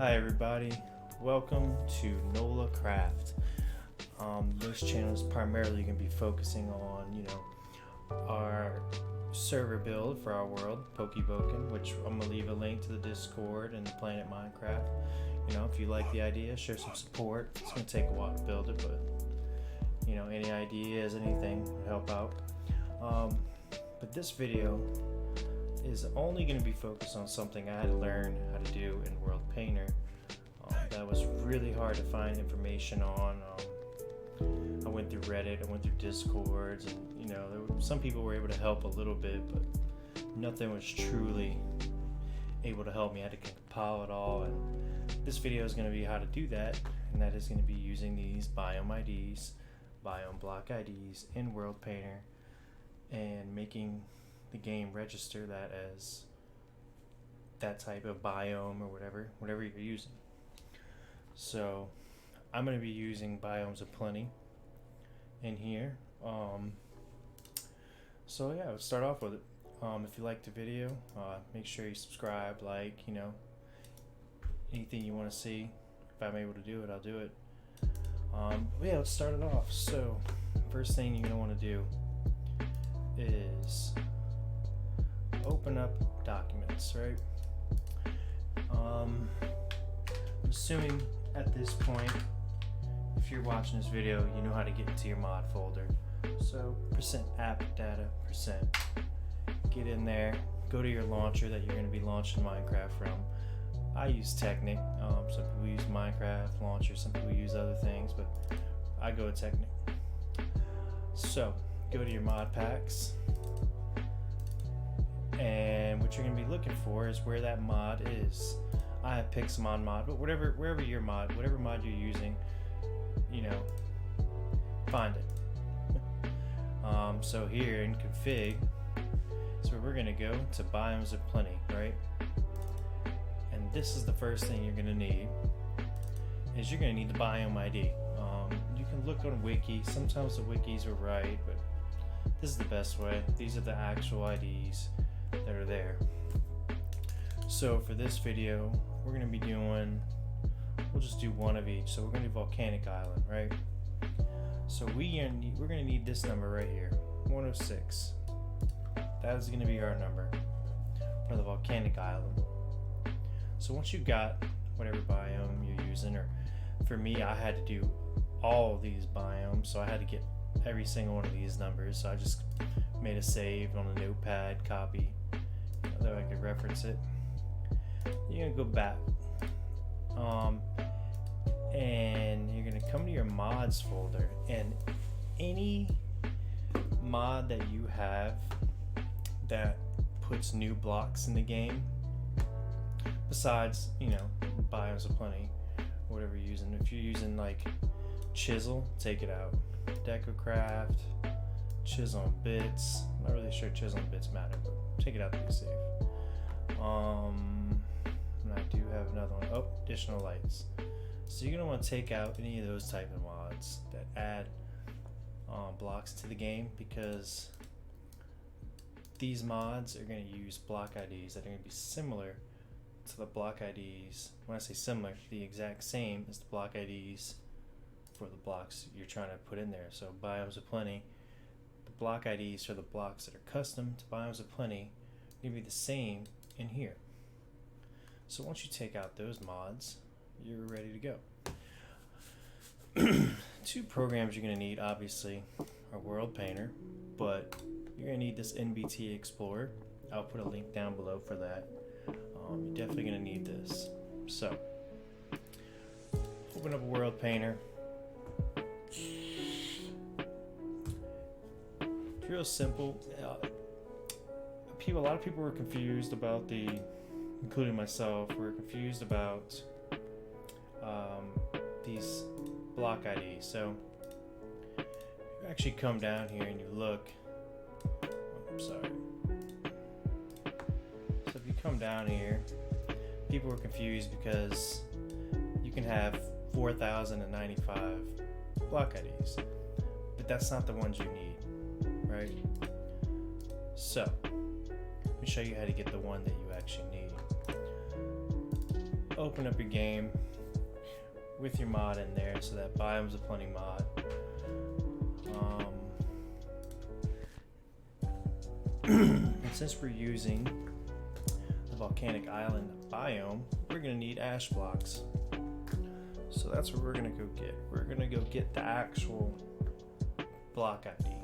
Hi everybody, welcome to NOLA Craft. This channel is primarily going to be focusing on, our server build for our world, Pokeboken, which I'm going to leave a link to the Discord and the Planet Minecraft. If you like the idea, show some support. It's going to take a while to build it, but, any ideas, anything would help out. But this video is only going to be focused on something I had to learn how to do in World Painter. That was really hard to find information on. I went through Reddit, I went through Discords, and some people were able to help a little bit, but nothing was truly able to help me. I had to compile it all, and this video is going to be how to do that, and that is going to be using these biome IDs, biome block IDs in World Painter, and making the game register that as that type of biome or whatever you're using. So I'm going to be using Biomes O'Plenty in here. So yeah, let's start off with it. If you liked the video, make sure you subscribe, anything you want to see. If I'm able to do it, I'll do it. Yeah, let's start it off. So first thing you're going to want to do is open up documents, right? I'm assuming at this point, if you're watching this video, you know how to get into your mod folder. So %app data get in there, go to your launcher that you're going to be launching Minecraft from. I use Technic. Some people use Minecraft launcher, some people use other things, but I go with Technic. So go to your mod packs, and what you're going to be looking for is where that mod is. I have Pixelmon mod, but wherever your mod, whatever mod you're using, find it. So here in config, so we're going to go to Biomes O'Plenty, right? And this is the first thing you're going to need, is you're going to need the biome ID. You can look on wiki. Sometimes the wikis are right, but this is the best way. These are the actual IDs that are there. So for this video, we're going to be doing, we'll just do one of each. So we're going to do Volcanic Island, right? So we're going to need this number right here, 106. That is going to be our number for the Volcanic Island. So once you've got whatever biome you're using, or for me, I had to do all these biomes, so I had to get every single one of these numbers. So I just made a save on a notepad, copy, that I could reference it. You're going to go back, and you're going to come to your mods folder, and any mod that you have that puts new blocks in the game, besides Biomes O'Plenty, whatever you're using. If you're using like Chisel, take it out. Decocraft, Chisel and Bits, I'm not really sure Chisel and Bits matter, but take it out to be safe. And I do have another one. Oh, additional lights. So you're going to want to take out any of those type of mods that add blocks to the game, because these mods are going to use block IDs that are going to be similar to the block IDs. When I say similar, the exact same as the block IDs for the blocks you're trying to put in there. So Biomes O'Plenty, the block IDs for the blocks that are custom to Biomes O'Plenty are going to be the same in here. So once you take out those mods, you're ready to go. Two programs you're going to need, obviously, are World Painter, but you're going to need this NBT Explorer. I'll put a link down below for that. You're definitely going to need this. So open up a World Painter. It's real simple. A lot of people were confused about including myself, were confused about these block IDs. So you actually come down here and you look. I'm sorry. So if you come down here, people were confused because you can have 4,095 block IDs, but that's not the ones you need, right? So let me show you how to get the one that you actually need. open up your game with your mod in there, so that Biomes O'Plenty mod. And since we're using the volcanic island biome, we're going to need ash blocks. So that's what we're going to go get. We're going to go get the actual block ID.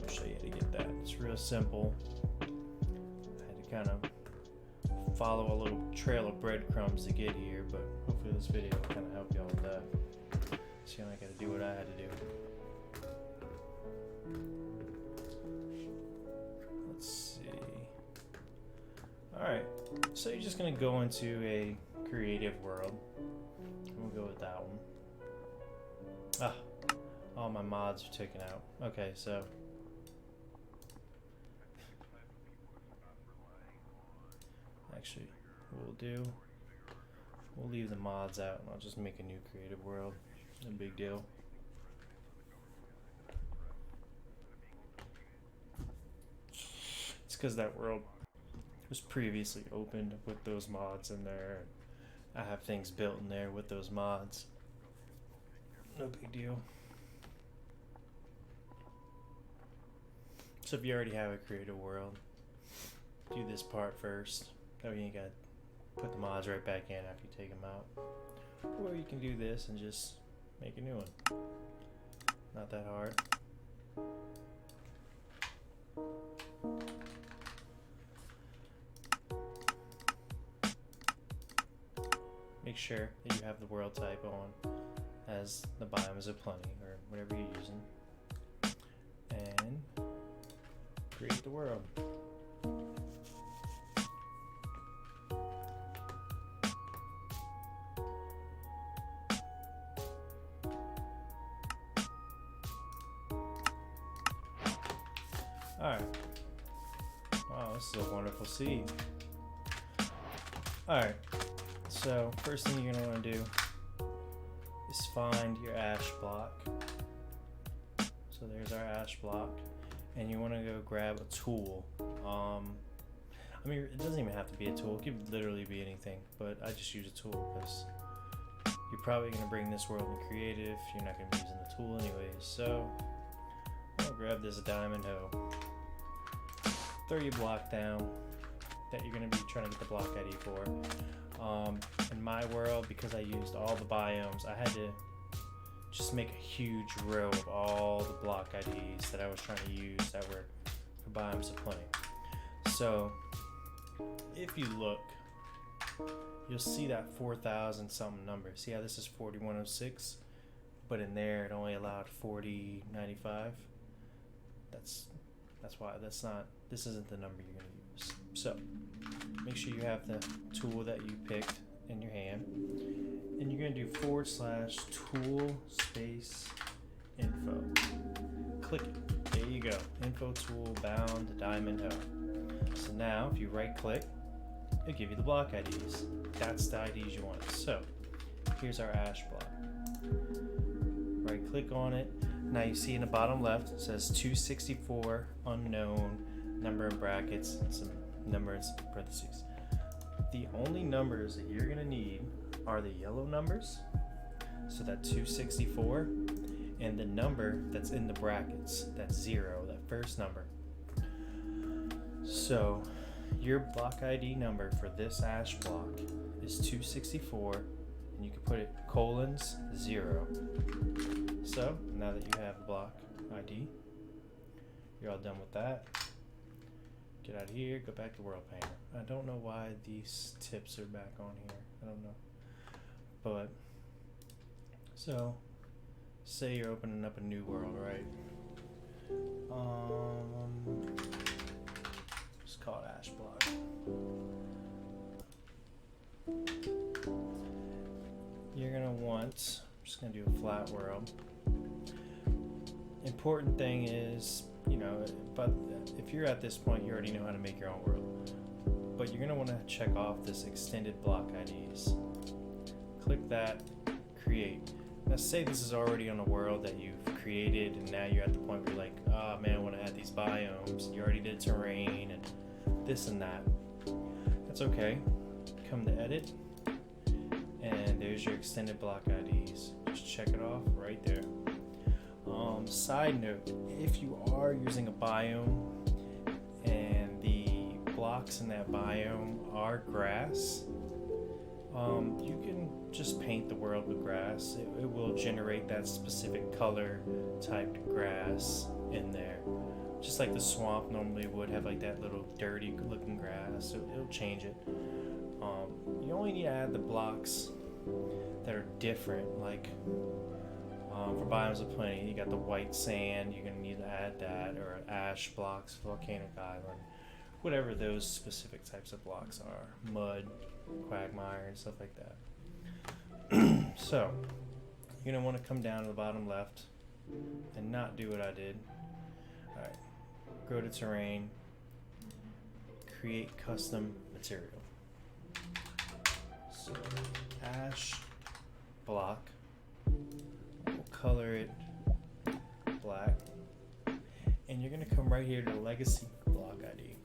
I'll show you how to get that. It's real simple. I had to kind of follow a little trail of breadcrumbs to get here, but hopefully this video will kind of help y'all with that. So you only got to do what I had to do. Let's see. Alright, so you're just going to go into a creative world. We'll go with that one. All my mods are taken out. Okay, so actually, what we'll leave the mods out and I'll just make a new creative world. No big deal. It's because that world was previously opened with those mods in there. I have things built in there with those mods. No big deal. So if you already have a creative world, do this part first. That way you gotta put the mods right back in after you take them out. Or you can do this and just make a new one. Not that hard. Make sure that you have the world type on as the Biomes O'Plenty or whatever you're using, and create the world. Alright. Wow, this is a wonderful seed. Alright. So first thing you're going to want to do is find your ash block. So there's our ash block, and you want to go grab a tool. I mean, it doesn't even have to be a tool, it could literally be anything, but I just use a tool because you're probably going to bring this world in creative. You're not going to be using the tool anyways. So I'll grab this diamond hoe, throw your block down that you're going to be trying to get the block ID for. In my world, because I used all the biomes, I had to just make a huge row of all the block IDs that I was trying to use that were for Biomes O'Plenty. So if you look, you'll see that 4,000 something number. See how this is 4106, but in there it only allowed 4095. That's why this isn't the number you're going to use. So make sure you have the tool that you picked in your hand, and you're going to do /tool space info. Click it. There you go. Info tool bound diamond hoe. So now if you right click, it'll give you the block IDs. That's the IDs you want. So here's our ash block. Right click on it. Now you see in the bottom left it says 264 unknown, number in brackets and some numbers in parentheses. The only numbers that you're going to need are the yellow numbers, so that 264, and the number that's in the brackets, that's 0, that first number. So your block ID number for this ash block is 264, and you can put it colons 0. So now that you have the block ID, you're all done with that. Get out of here, go back to World Painter. I don't know why these tips are back on here. I don't know. But, so, say you're opening up a new world, right? Just call it ash block. You're gonna want, I'm just gonna do a flat world. Important thing is, but if you're at this point, you already know how to make your own world. But you're going to want to check off this extended block IDs. Click that, create. Now say this is already on a world that you've created, and now you're at the point where you're like, oh man, I want to add these biomes. You already did terrain and this and that. That's okay. Come to edit, And there's your extended block IDs. Just check it off right there. Side note, if you are using a biome and the blocks in that biome are grass, you can just paint the world with grass. It will generate that specific color typed grass in there. Just like the swamp normally would have like that little dirty looking grass. So it'll change it. You only need to add the blocks that are different, like for Biomes O'Plenty, you got the white sand, you're going to need to add that, or ash blocks, volcanic island, whatever those specific types of blocks are, mud, quagmire, and stuff like that. So, you're going to want to come down to the bottom left and not do what I did. Alright, go to terrain, create custom material. So, ash block. We'll color it black, and you're going to come right here to the legacy block ID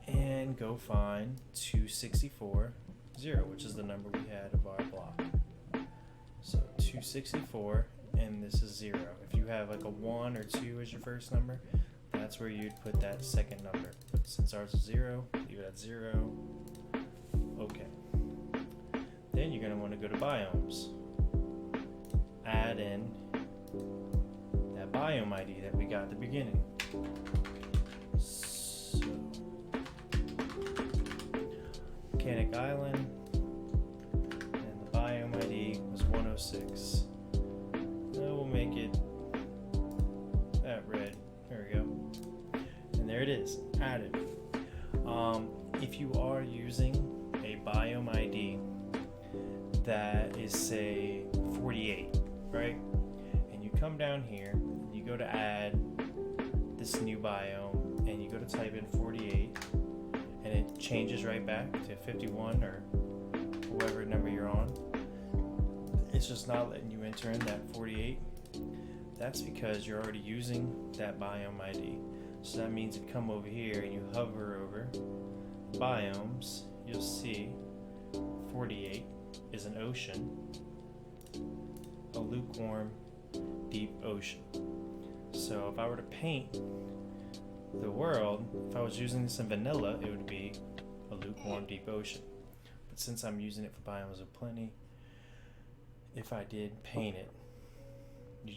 and go find 264 0, which is the number we had of our block. So 264, and this is 0. If you have like a 1 or 2 as your first number, that's where you'd put that second number. But since ours is 0, leave it at 0. Okay. Then you're going to want to go to biomes. Add in that biome ID that we got at the beginning. So, Volcanic Island, and the biome ID was 106. Now we'll make it that red. There we go. And there it is, added. If you are using a biome ID that is, say, 48, right? And you come down here, you go to add this new biome, and you go to type in 48, and it changes right back to 51 or whatever number you're on. It's just not letting you enter in that 48. That's because you're already using that biome ID. So that means if you come over here and you hover over biomes, you'll see 48 is an ocean, a lukewarm, deep ocean. So if I were to paint the world, if I was using this in vanilla, it would be a lukewarm, deep ocean. But since I'm using it for Biomes O'Plenty, if I did paint it,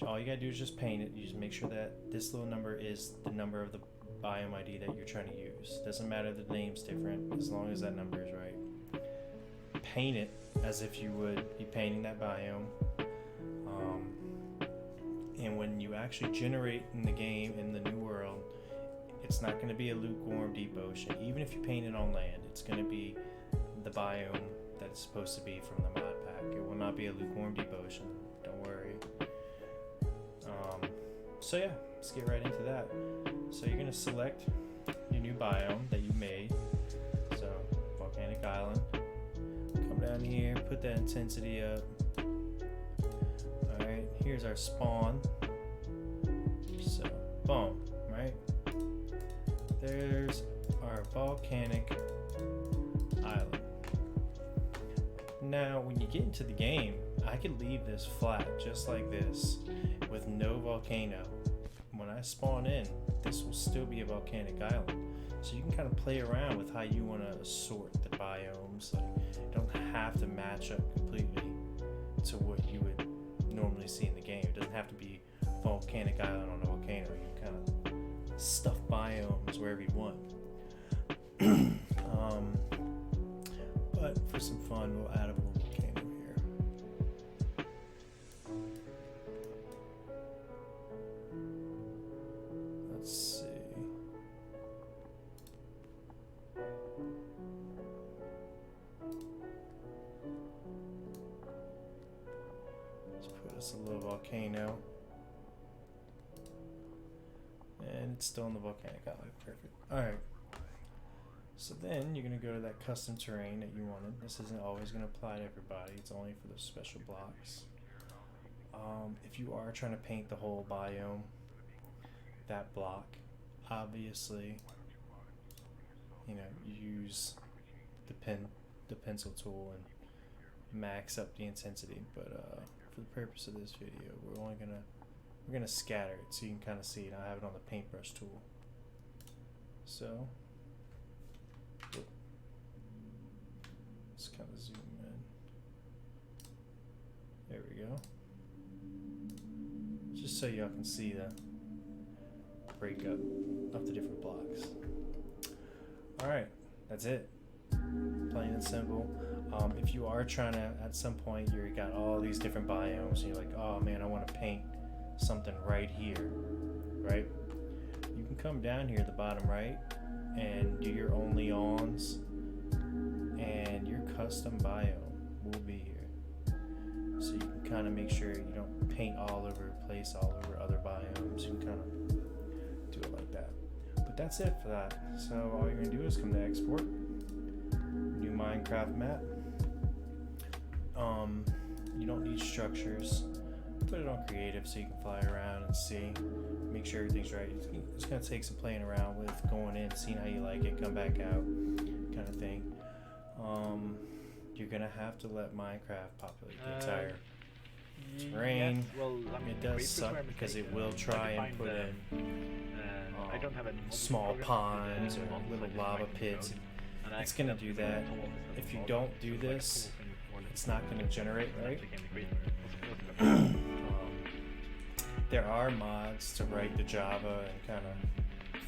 all you gotta do is just paint it. You just make sure that this little number is the number of the biome ID that you're trying to use. Doesn't matter if the name's different, as long as that number is right. Paint it as if you would be painting that biome. And when you actually generate in the game, in the new world, it's not going to be a lukewarm deep ocean. Even if you paint it on land, it's going to be the biome that it's supposed to be from the mod pack. It will not be a lukewarm deep ocean. Don't worry. So yeah, let's get right into that. So you're going to select your new biome that you made. So Volcanic Island. Come down here, put that intensity up. Alright, here's our spawn. So, boom, right? There's our volcanic island. Now, when you get into the game, I could leave this flat just like this with no volcano. When I spawn in, this will still be a volcanic island. So you can kind of play around with how you want to sort the biomes. Like, you don't have to match up completely to what you would normally see in the game. It doesn't have to be volcanic island on a volcano. You can kind of stuff biomes wherever you want. But for some fun, we'll add a little volcano here. Let's see. Let's put us a little volcano. And it's still in the volcanic island. Perfect. Alright. So then you're going to go to that custom terrain that you wanted. This isn't always going to apply to everybody. It's only for those special blocks. If you are trying to paint the whole biome, that block, obviously, you use the pen the pencil tool and max up the intensity. But for the purpose of this video, we're gonna scatter it so you can kind of see it. I have it on the paintbrush tool. So let's kind of zoom in. There we go. Just so y'all can see the breakup of the different blocks. Alright, that's it. Plain and simple. If you are trying to, at some point, you got all these different biomes, and you're like, oh man, I want to paint something right here, right? You can come down here at the bottom right and do your only ons, and your custom biome will be here. So you can kind of make sure you don't paint all over the place, all over other biomes. You can kind of do it like that. But that's it for that. So all you're going to do is come to export, new Minecraft map. You don't need structures. Put it on creative so you can fly around and see, make sure everything's right. It's going to take some playing around with, going in, seeing how you like it, come back out, kind of thing. You're going to have to let Minecraft populate the entire terrain. Yes, well, I mean, it does suck because it will try and put in I don't have a small ponds or little lava pits. It's going to do that. If you don't do this, it's not going to generate right. There are mods to write the Java and kind of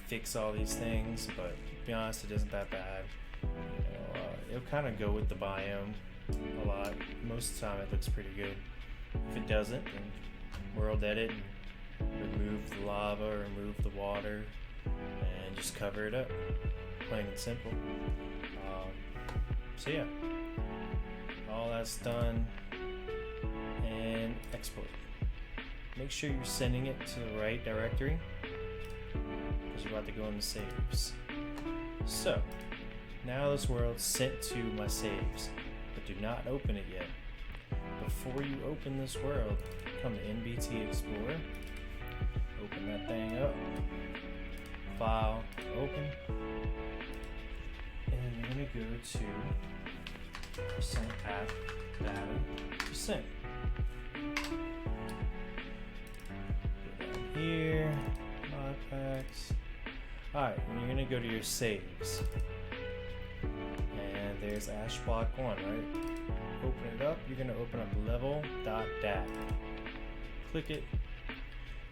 fix all these things, but to be honest, it isn't that bad. It'll kind of go with the biome a lot. Most of the time it looks pretty good. If it doesn't, then world edit and remove the lava, remove the water, and just cover it up. Plain and simple. So yeah, all that's done, and export. Make sure you're sending it to the right directory because you're about to go into saves. So now this world's sent to my saves, but do not open it yet. Before you open this world, come to NBT Explorer, open that thing up, file, open, and you're going to go to percent app data percent. Here, mod packs. Alright, and you're going to go to your saves. And there's Ash Block 1, right? Open it up. You're going to open up level.dat. Click it.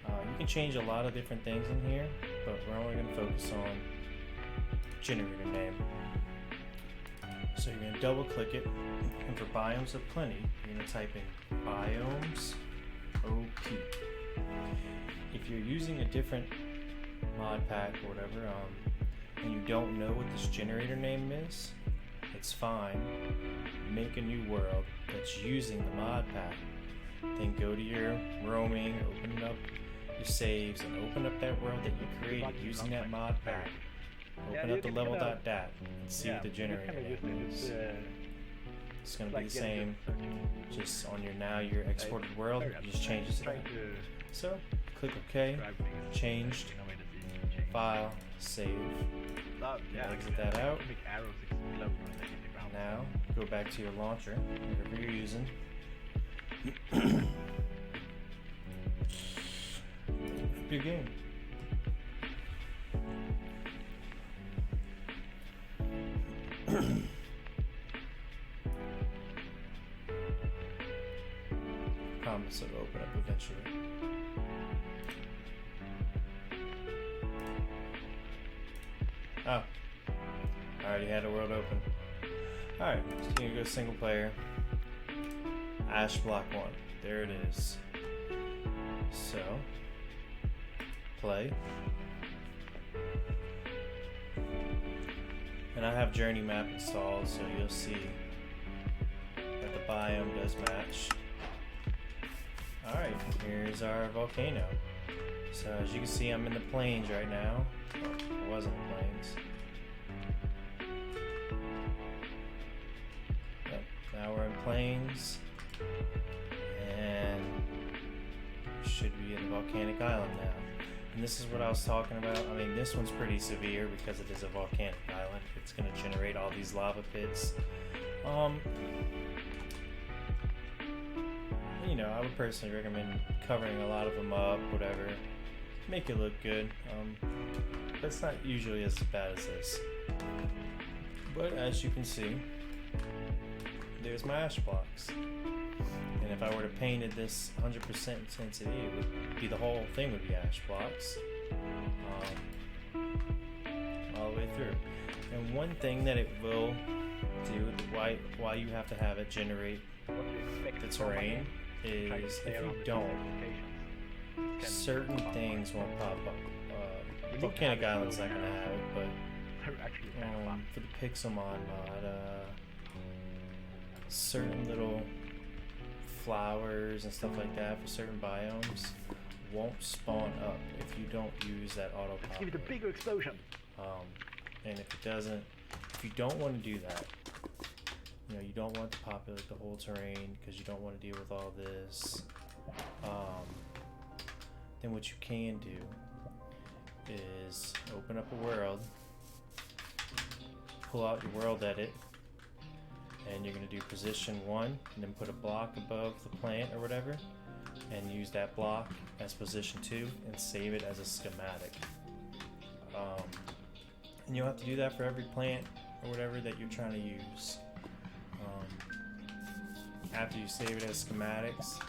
You can change a lot of different things in here, but we're only going to focus on generator name. So you're going to double click it, and for Biomes O'Plenty, you're going to type in Biomes OP. If you're using a different mod pack or whatever, and you don't know what this generator name is, it's fine. Make a new world that's using the mod pack. Then go to your roaming, open up your saves, and open up that world that you created using that mod pack. Open up the level.dat and see what the generator name is. It's going to be the same, just on your exported world, you just change it to that. So, click OK, changed, file, save, exit that out. Now, go back to your launcher, whatever you're using. Your game. Promise it'll open up eventually. Oh, I already had a world open. Alright, so you can go single player. Ash Block 1. There it is. So, play. And I have Journey Map installed, so you'll see that the biome does match. Alright, here's our volcano. So as you can see, I'm in the plains right now. Well, I was in the plains. Yep, now we're in plains. And we should be in the volcanic island now. And this is what I was talking about. I mean, this one's pretty severe because it is a volcanic island. It's going to generate all these lava pits. You know, I would personally recommend covering a lot of them up, whatever, make it look good. But it's not usually as bad as this. But as you can see, there's my ash blocks. And if I were to painted this 100% intensity, it would be, the whole thing would be ash blocks, all the way through. And one thing that it will do, why you have to have it generate the terrain, is if you don't, certain things won't pop up. Volcanic Island's not gonna have it, but for the Pixelmon mod, certain little flowers and stuff like that for certain biomes won't spawn up if you don't use that auto pop. Let's give it a bigger explosion. And if it doesn't, if you don't want to do that, you know, you don't want to populate the whole terrain because you don't want to deal with all this, then what you can do is open up a world, pull out your world edit, and you're going to do position 1 and then put a block above the plant or whatever and use that block as position 2 and save it as a schematic. And you'll have to do that for every plant or whatever that you're trying to use. After you save it as schematics,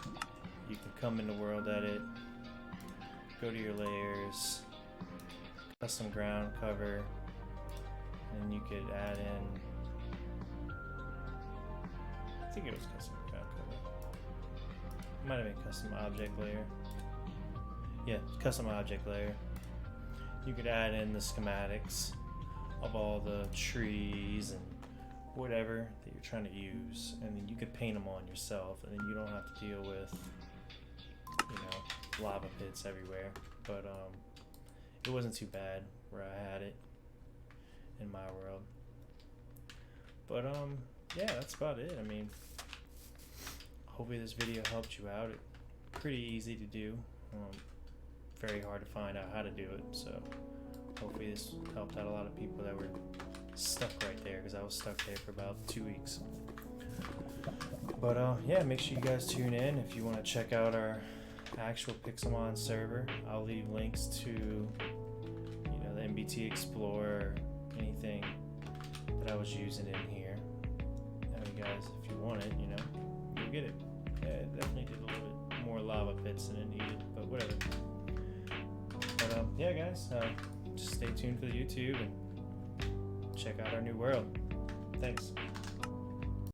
you can come into world edit, go to your layers, custom ground cover, and you could add in, I think it was custom ground cover. It might have been custom object layer. Yeah, custom object layer. You could add in the schematics of all the trees and whatever that you're trying to use, and then you could paint them on yourself, and then you don't have to deal with, you know, lava pits everywhere. But it wasn't too bad where I had it in my world. But yeah, that's about it. I mean, hopefully this video helped you out. It's pretty easy to do, very hard to find out how to do it, so hopefully this helped out a lot of people that were stuck right there, because I was stuck there for about 2 weeks. But yeah, make sure you guys tune in if you want to check out our actual Pixelmon server. I'll leave links to, you know, the MBT Explorer, anything that I was using in here. I mean, guys, if you want it, you know, you'll get it. Yeah, it definitely did a little bit more lava pits than it needed, but whatever. But yeah, guys, just stay tuned for the YouTube and check out our new world. Thanks.